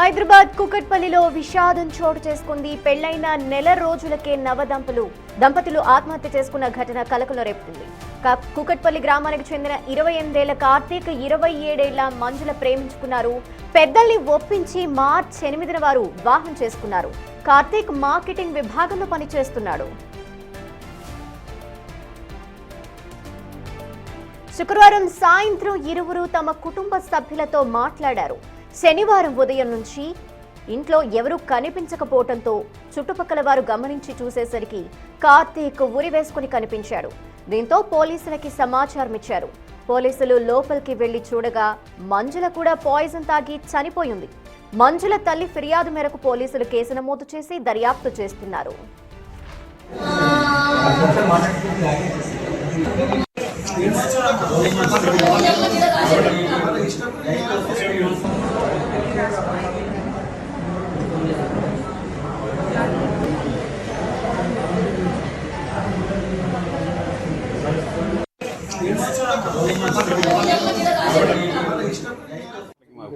హైదరాబాద్ కుకట్పల్లిలో విషాదం చోటు చేసుకుంది. పెళ్లైన నెల రోజులకే దంపతులు ఆత్మహత్య చేసుకున్న ఘటన కలకలం రేపుతుంది. కుకట్పల్లి గ్రామానికి చెందిన 28 ఏళ్ల కార్తీక్, 27 ఏళ్ల మంజుల ప్రేమించుకున్నారు. పెద్దల్ని ఒప్పించి మార్చి 8న వారు వివాహం చేసుకున్నారు. కార్తీక్ మార్కెటింగ్ విభాగంలో పనిచేస్తున్నాడు. శుక్రవారం సాయంత్రం ఇరువురు తమ కుటుంబ సభ్యులతో మాట్లాడారు. శనివారం ఉదయం నుంచి ఇంట్లో ఎవరూ కనిపించకపోవడంతో చుట్టుపక్కల వారు గమనించి చూసేసరికి కార్తీక్ ఉరి వేసుకుని కనిపించాడు. దీంతో పోలీసులకి సమాచారం ఇచ్చారు. పోలీసులు లోపలికి వెళ్లి చూడగా మంజుల కూడా పాయిజన్ తాగి చనిపోయింది. మంజుల తల్లి ఫిర్యాదు మేరకు పోలీసులు కేసు నమోదు చేసి దర్యాప్తు చేస్తున్నారు.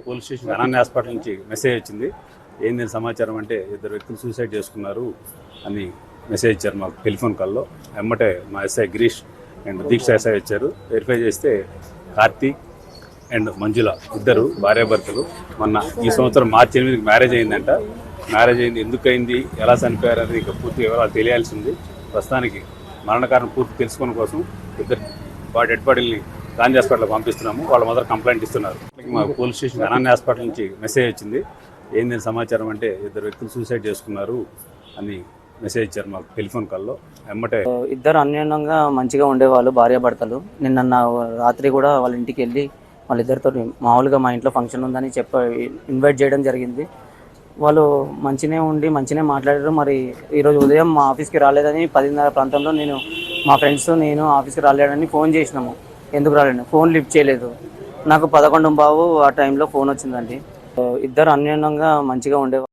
పోలీస్ స్టేషన్ అనాన్య హాస్పిటల్ నుంచి మెసేజ్ వచ్చింది. ఏందని సమాచారం అంటే 2 వ్యక్తులు సూసైడ్ చేసుకున్నారు అని మెసేజ్ ఇచ్చారు మాకు టెలిఫోన్ కాల్లో. వెంబటే మా SI Girish and Deeksha SI వచ్చారు. వెరిఫై చేస్తే కార్తీక్ అండ్ మంజుల ఇద్దరు భార్యాభర్తలు. మొన్న ఈ సంవత్సరం మార్చి 8కి మ్యారేజ్ అయిందంట. మ్యారేజ్ అయింది, ఎందుకు అయింది, ఎలా చనిపోయారు అనేది ఇంకా పూర్తి వివరాలు తెలియాల్సి ఉంది. ప్రస్తుతానికి మరణకారణం పూర్తి తెలుసుకోవడం కోసం ఇద్దరు డెడ్ బాడీని గాంధీ హాస్పిటల్ పంపిస్తున్నాము. వాళ్ళ మొదలు కంప్లైంట్ ఇస్తున్నారు. మా పోలీస్ స్టేషన్ అనాన్య హాస్పిటల్ నుంచి మెసేజ్ వచ్చింది. ఏందని సమాచారం అంటే 2 వ్యక్తులు సూసైడ్ చేసుకున్నారు అని మెసేజ్ ఇచ్చారు మాకు టెలిఫోన్ కాల్లో. వెంబటే ఇద్దరు అన్యోన్యంగా మంచిగా ఉండేవాళ్ళు, భార్యాభర్తలు. నిన్న రాత్రి కూడా వాళ్ళ ఇంటికి వెళ్ళి వాళ్ళిద్దరితో మామూలుగా మా ఇంట్లో ఫంక్షన్ ఉందని ఇన్వైట్ చేయడం జరిగింది. వాళ్ళు మంచినే ఉండి మంచినే మాట్లాడారు. మరి ఈరోజు ఉదయం మా ఆఫీస్కి రాలేదని 10:30 ప్రాంతంలో మా ఫ్రెండ్స్ నేను ఆఫీస్కి రాలేదని ఫోన్ చేసినాము. ఎందుకు రాలేను, ఫోన్ లిఫ్ట్ చేయలేదు. నాకు 11:15 ఆ టైంలో ఫోన్ వచ్చిందండి. ఇద్దరు అన్యోన్యంగా మంచిగా ఉండేవాళ్ళు.